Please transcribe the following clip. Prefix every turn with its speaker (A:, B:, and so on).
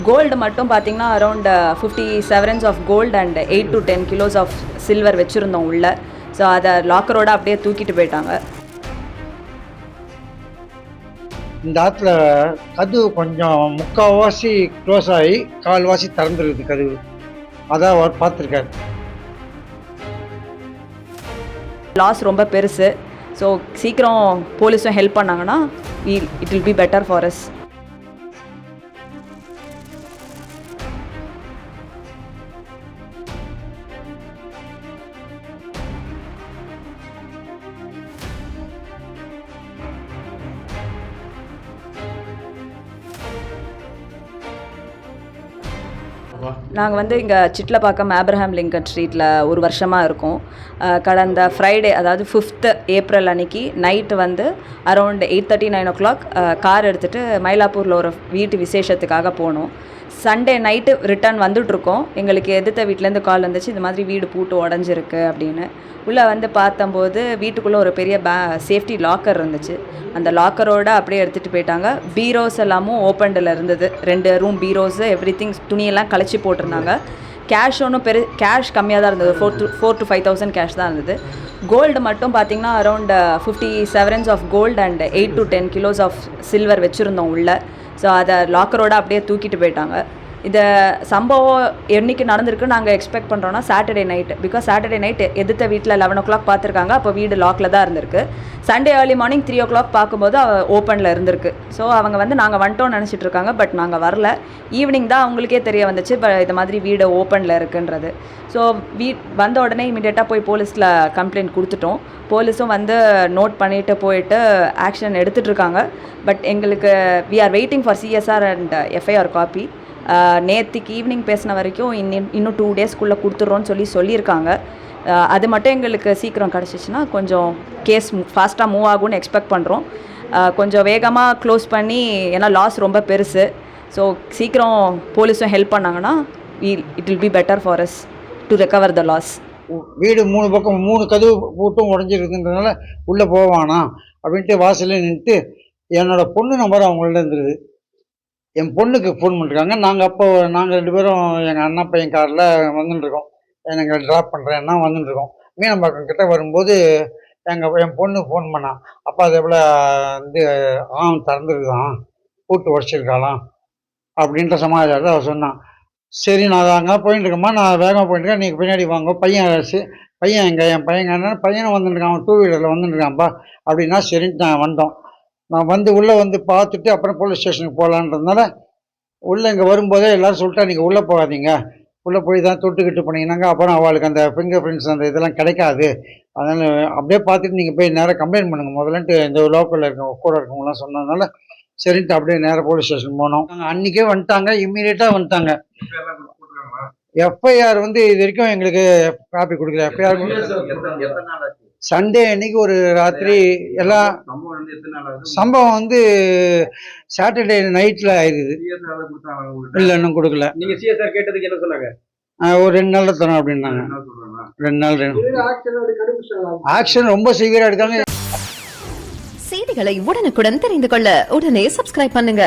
A: Gold மட்டும் பார்த்தீங்கன்னா around 50 sovereigns of gold and 8 to 10 kilos of silver வச்சுருந்தோம் உள்ள. ஸோ அதை லாக்கரோட அப்படியே தூக்கிட்டு போயிட்டாங்க.
B: இந்த ஆற்றுல கதவு கொஞ்சம் முக்கால்வாசி க்ளோஸ் ஆகி கால்வாசி திறந்துருக்குது கதவு. அதான் அவர் பார்த்துருக்காரு.
A: லாஸ் ரொம்ப பெருசு. ஸோ சீக்கிரம் போலீஸும் ஹெல்ப் பண்ணாங்கன்னா it will be better for as. நாங்கள் வந்து இங்கே சிட்லப்பாக்கம் ஆப்ரஹாம் லிங்கன் ஸ்ட்ரீட்டில் ஒரு வருஷமாக இருக்கோம். கடந்த ஃப்ரைடே அதாவது 5th ஏப்ரல் அன்னைக்கு நைட்டு வந்து அரௌண்ட் 8:30 9 o'clock கார் எடுத்துகிட்டு மயிலாப்பூரில் ஒரு வீட்டு விசேஷத்துக்காக போனோம். சண்டே நைட்டு ரிட்டர்ன் வந்துட்ருக்கோம். எங்களுக்கு எதிர்த்த வீட்டிலேருந்து கால் வந்துச்சு, இந்த மாதிரி வீடு பூட்டு உடஞ்சிருக்கு அப்படின்னு. உள்ளே வந்து பார்த்தம்போது வீட்டுக்குள்ளே ஒரு பெரிய சேஃப்டி லாக்கர் இருந்துச்சு. அந்த லாக்கரோட அப்படியே எடுத்துகிட்டு போயிட்டாங்க. பீரோஸ் எல்லாமும் ஓப்பனில் இருந்தது. 2 ரூம் பீரோஸு, எவ்ரி திங், துணியெல்லாம் கழிச்சு போட்டிருந்தாங்க. கேஷ் ஒன்றும் கேஷ் கம்மியாக தான் இருந்தது. 4 to 5,000 கேஷ் தான் இருந்தது. கோல்டு மட்டும் பார்த்திங்கன்னா around 50 sovereigns of gold and 8 to 10 kilos of silver வச்சுருந்தோம் உள்ள. ஸோ அதை லாக்கரோட அப்படியே தூக்கிட்டு போயிட்டாங்க. இந்த சம்பவம் என்றைக்கு நடந்திருக்கு நாங்கள் எக்ஸ்பெக்ட் பண்ணுறோன்னா Saturday night. Because Saturday night எதிர்த்த வீட்டில் 11 o'clock பார்த்துருக்காங்க. அப்போ வீடு லாக்கில் தான் இருந்திருக்கு. சண்டே ஏர்லி மார்னிங் 3 o'clock பார்க்கும்போது ஓப்பனில் இருந்திருக்கு. ஸோ அவங்க வந்து நாங்கள் வந்துட்டோம்னு நினச்சிட்டு இருக்காங்க. பட் நாங்கள் வரல. ஈவினிங் தான் அவங்களுக்கே தெரிய வந்துச்சு இந்த மாதிரி வீடு ஓப்பனில் இருக்குன்றது. ஸோ வந்த உடனே இமீடியட்டாக போய் போலீஸில் கம்ப்ளைண்ட் கொடுத்துட்டோம். போலீஸும் வந்து நோட் பண்ணிவிட்டு போயிட்டு ஆக்ஷன் எடுத்துகிட்ருக்காங்க. பட் எங்களுக்கு we are waiting for CSR and FIR copy. நேற்றுக்கு ஈவினிங் பேசின வரைக்கும் இன்னும் 2 daysக்குள்ளே கொடுத்துட்றோன்னு சொல்லியிருக்காங்க. அது மட்டும் எங்களுக்கு சீக்கிரம் கிடச்சிச்சின்னா கொஞ்சம் கேஸ் ஃபாஸ்ட்டாக மூவ் ஆகும்னு எக்ஸ்பெக்ட் பண்ணுறோம். கொஞ்சம் வேகமாக க்ளோஸ் பண்ணி, ஏன்னா லாஸ் ரொம்ப பெருசு. ஸோ சீக்கிரம் போலீஸும் ஹெல்ப் பண்ணாங்கன்னா it will be better for us to recover the loss.
B: வீடு 3 பக்கம் 3 கதவு பூட்டும் உடஞ்சிருக்குன்றதுனால உள்ளே போவானா அப்படின்ட்டு வாசலில் நின்றுட்டு என்னோடய பொண்ணு நம்பர் அவங்கள்ட்ட இருந்துருது. என் பொண்ணுக்கு ஃபோன் பண்ணிருக்காங்க. நாங்கள் 2 பேரும் எங்கள் அண்ணா பையன் காரில் வந்துட்டுருக்கோம். எனக்கு ட்ராப் பண்ணுறேன்னா வந்துட்டுருக்கோம். மீனம்பாக்கம் கிட்டே வரும்போது என் பொண்ணு ஃபோன் பண்ணான். அப்பா அது எவ்வளோ வந்து திறந்துருக்குதான், பூட்டு உடச்சிருக்காளாம் அப்படின்ற சமாச்சாரத்தை அவள் சொன்னான். சரி, நான் அங்கே போயிட்டுருக்கேம்மா, நான் வேகமாக போயிட்டுருக்கேன், நீங்கள் பின்னாடி வாங்க. பையன் என் பையனும் வந்துட்டுருக்கான், அவன் 2 வீலரில் வந்துட்டுருக்கான்ப்பா அப்படின்னா சரின்ட்டு நான் வந்தோம். நான் உள்ளே வந்து பார்த்துட்டு அப்புறம் போலீஸ் ஸ்டேஷனுக்கு போகலான்றதுனால உள்ளே இங்கே வரும்போதே எல்லோரும் சொல்லிட்டா, நீங்கள் உள்ளே போகாதீங்க, உள்ளே போய் தான் தொட்டுக்கிட்டு போனீங்கன்னாங்க அப்புறம் அவளுக்கு அந்த ஃபிங்கர் பிரிண்ட்ஸ் அந்த இதெல்லாம் கிடைக்காது. அதனால் அப்படியே பார்த்துட்டு நீங்கள் போய் நேராக கம்ப்ளைண்ட் பண்ணுங்கள் முதலன்ட்டு இந்த லோக்கலில் இருக்கவங்க கூட இருக்கவங்களாம் சொன்னதுனால சரின்ட்டு அப்படியே நேராக போலீஸ் ஸ்டேஷன் போனோம். அன்றைக்கே வந்துட்டாங்க, இம்மீடியட்டாக வந்துட்டாங்க. FIR வந்து இது வரைக்கும் எங்களுக்கு காப்பி கொடுக்கல. FIR சண்டே அன்னைக்கு ஒரு ராத்திரி எல்லாம் சம்பவம் வந்து சாட்டர்டே நைட்டில் ஆயிடுது. இல்லை, இன்னும் கொடுக்கல.
C: நீங்க CSR கேட்டதுக்கு என்ன சொன்னாங்க?
B: ஒரு 2 நாளில் தரோம் அப்படின்னாங்க. 2 நாள் ஆக்ஷன் ரொம்ப சிவியரா எடுக்காங்க.
D: செய்திகளை உடனுக்குடன் தெரிந்து கொள்ள உடனே சப்ஸ்கிரைப் பண்ணுங்க.